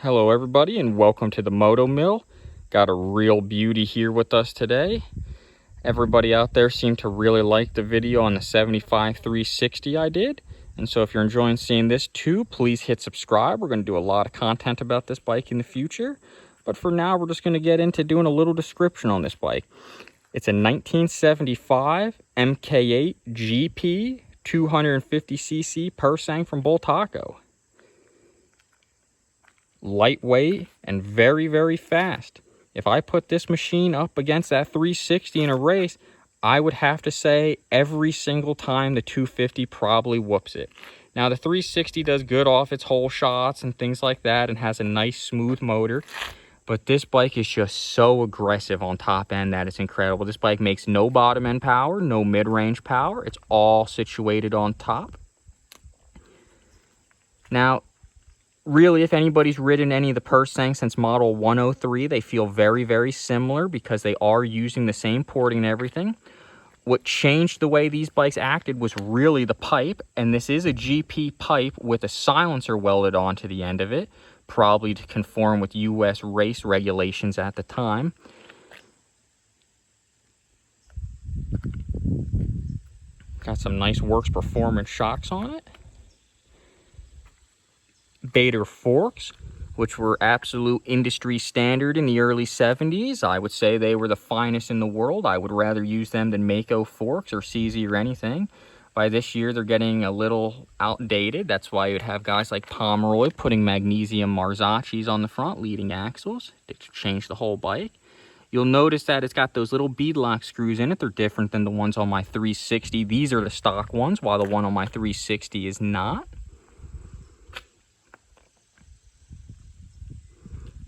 Hello everybody and welcome to the Moto Mill. Got a real beauty here with us today. Everybody out there seemed to really like the video on the 75 360 I did. And so if you're enjoying seeing this too, please hit subscribe. We're going to do a lot of content about this bike in the future. But for now, we're just going to get into doing a little description on this bike. It's a 1975 mk8 GP 250cc pursang from Bultaco. Lightweight and very, very fast. If I put this machine up against that 360 in a race, I would have to say every single time the 250 probably whoops it. Now the 360 does good off its hole shots and things like that and has a nice smooth motor, but this bike is just so aggressive on top end that it's incredible. This bike makes no bottom end power, no mid-range power. It's all situated on top. Now, really, if anybody's ridden any of the Pursang since model 103, they feel very, very similar because they are using the same porting and everything. What changed the way these bikes acted was really the pipe, and this is a GP pipe with a silencer welded onto the end of it, probably to conform with US race regulations at the time. Got some nice Works Performance shocks on it. Bader forks, which were absolute industry standard in the early 70s. I would say they were the finest in the world. I would rather use them than mk8 forks or CZ or anything. By this year, they're getting a little outdated. That's why you'd have guys like Pomeroy putting magnesium Marzocchis on the front leading axles to change the whole bike. You'll notice that it's got those little beadlock screws in it. They're different than the ones on my 360. These are the stock ones, while the one on my 360 is not.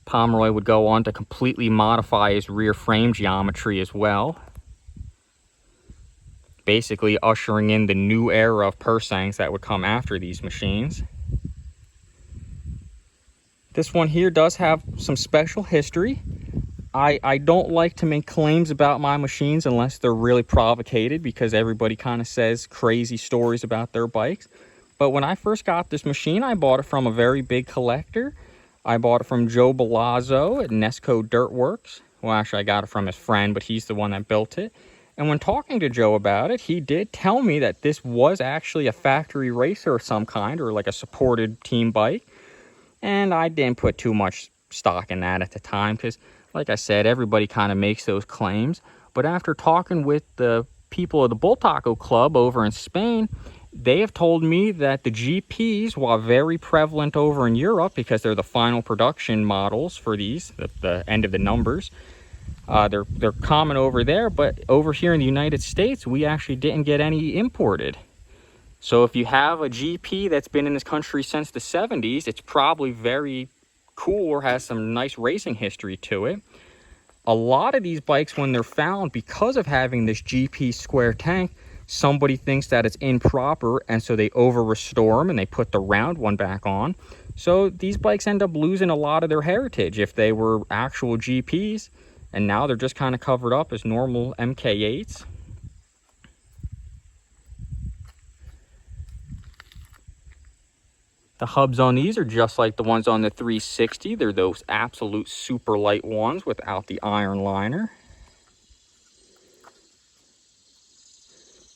Pomeroy would go on to completely modify his rear frame geometry as well, basically ushering in the new era of Pursangs that would come after these machines. This one here does have some special history. I don't like to make claims about my machines unless they're really provocated, because everybody kind of says crazy stories about their bikes. But when I first got this machine, I bought it from a very big collector. I bought it from Joe Balazzo at Nesco Dirt Works. Well, actually, I got it from his friend, but he's the one that built it. And when talking to Joe about it, he did tell me that this was actually a factory racer of some kind, or like a supported team bike. And I didn't put too much stock in that at the time, because, like I said, everybody kind of makes those claims. But after talking with the people of the Bultaco Club over in Spain, they have told me that the GPs, while very prevalent over in Europe because they're the final production models for these, the end of the numbers, they're common over there, but over here in the United States, we actually didn't get any imported. So if you have a GP that's been in this country since the 70s, it's probably very cool or has some nice racing history to it. A lot of these bikes, when they're found, because of having this GP square tank, somebody thinks that it's improper, and so they over restore them and they put the round one back on. So these bikes end up losing a lot of their heritage if they were actual GPs, and now they're just kind of covered up as normal mk8s. The hubs on these are just like the ones on the 360. They're those absolute super light ones without the iron liner.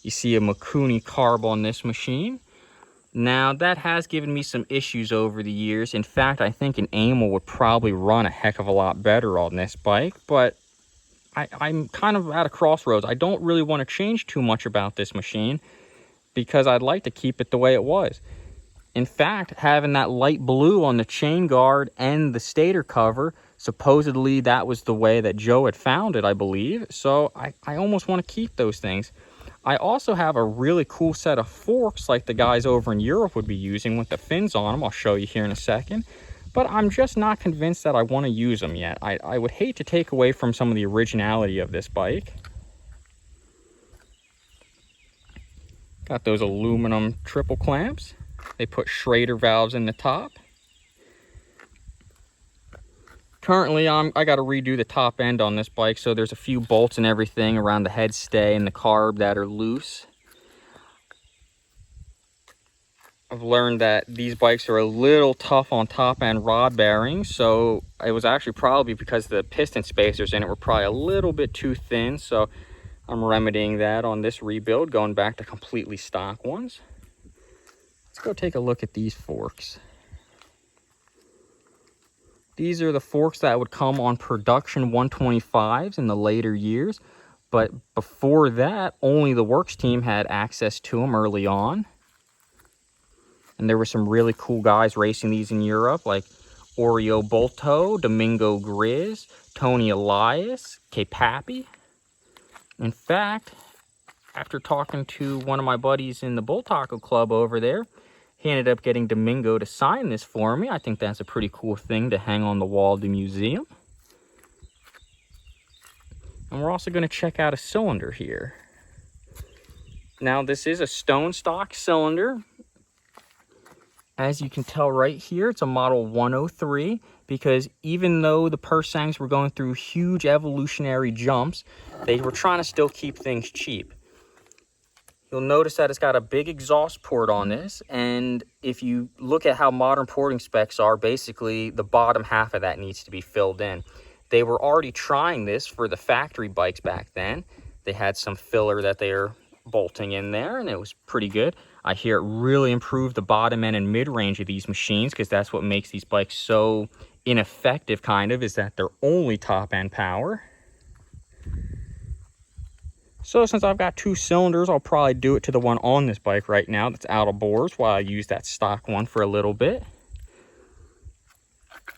You see a Mikuni carb on this machine. Now, that has given me some issues over the years. In fact, I think an Amel would probably run a heck of a lot better on this bike, but I'm kind of at a crossroads. I don't really want to change too much about this machine because I'd like to keep it the way it was. In fact, having that light blue on the chain guard and the stator cover, supposedly that was the way that Joe had found it, I believe. So I almost want to keep those things. I also have a really cool set of forks like the guys over in Europe would be using with the fins on them. I'll show you here in a second. But I'm just not convinced that I want to use them yet. I would hate to take away from some of the originality of this bike. Got those aluminum triple clamps. They put Schrader valves in the top. Currently, I got to redo the top end on this bike, so there's a few bolts and everything around the head stay and the carb that are loose. I've learned that these bikes are a little tough on top end rod bearings, so it was actually probably because the piston spacers in it were probably a little bit too thin, so I'm remedying that on this rebuild, going back to completely stock ones. Let's go take a look at these forks. These are the forks that would come on production 125s in the later years, but before that, only the works team had access to them early on. And there were some really cool guys racing these in Europe, like Oreo Bolto, Domingo Grizz, Tony Elias, K-Pappy. In fact, after talking to one of my buddies in the Bultaco club over there, he ended up getting Domingo to sign this for me. I think that's a pretty cool thing to hang on the wall of the museum. And we're also going to check out a cylinder here. Now, this is a stone stock cylinder. As you can tell right here, it's a model 103, because even though the pursangs were going through huge evolutionary jumps, they were trying to still keep things cheap. You'll notice that it's got a big exhaust port on this, and if you look at how modern porting specs are, basically the bottom half of that needs to be filled in. They were already trying this for the factory bikes back then. They had some filler that they were bolting in there, and it was pretty good. I hear it really improved the bottom end and mid-range of these machines, because that's what makes these bikes so ineffective, kind of, is that they're only top end power. So since I've got two cylinders, I'll probably do it to the one on this bike right now that's out of bores while I use that stock one for a little bit.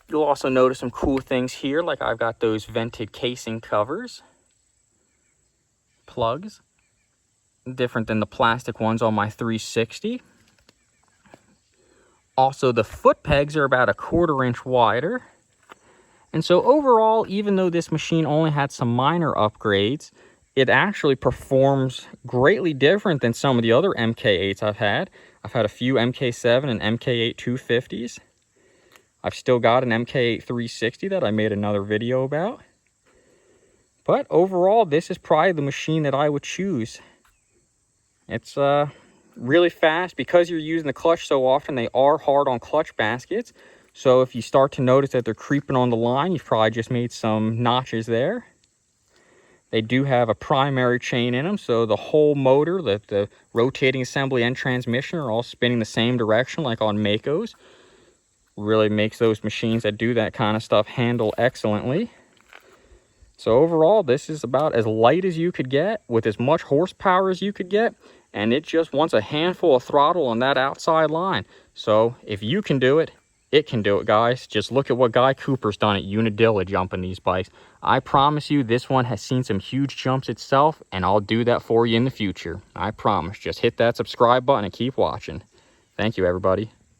You'll also notice some cool things here, like I've got those vented casing covers, plugs, different than the plastic ones on my 360. Also, the foot pegs are about 1/4 inch wider. And so overall, even though this machine only had some minor upgrades, it actually performs greatly different than some of the other MK8s I've had. I've had a few MK7 and MK8 250s. I've still got an MK8 360 that I made another video about. But overall, this is probably the machine that I would choose. It's really fast. Because you're using the clutch so often, they are hard on clutch baskets. So if you start to notice that they're creeping on the line, you've probably just made some notches there. They do have a primary chain in them, so the whole motor, the rotating assembly and transmission are all spinning the same direction like on Makos. Really makes those machines that do that kind of stuff handle excellently. So overall, this is about as light as you could get with as much horsepower as you could get, and it just wants a handful of throttle on that outside line. So if you can do it, it can do it, guys. Just look at what Guy Cooper's done at Unadilla jumping these bikes. I promise you, this one has seen some huge jumps itself, and I'll do that for you in the future. I promise. Just hit that subscribe button and keep watching. Thank you, everybody.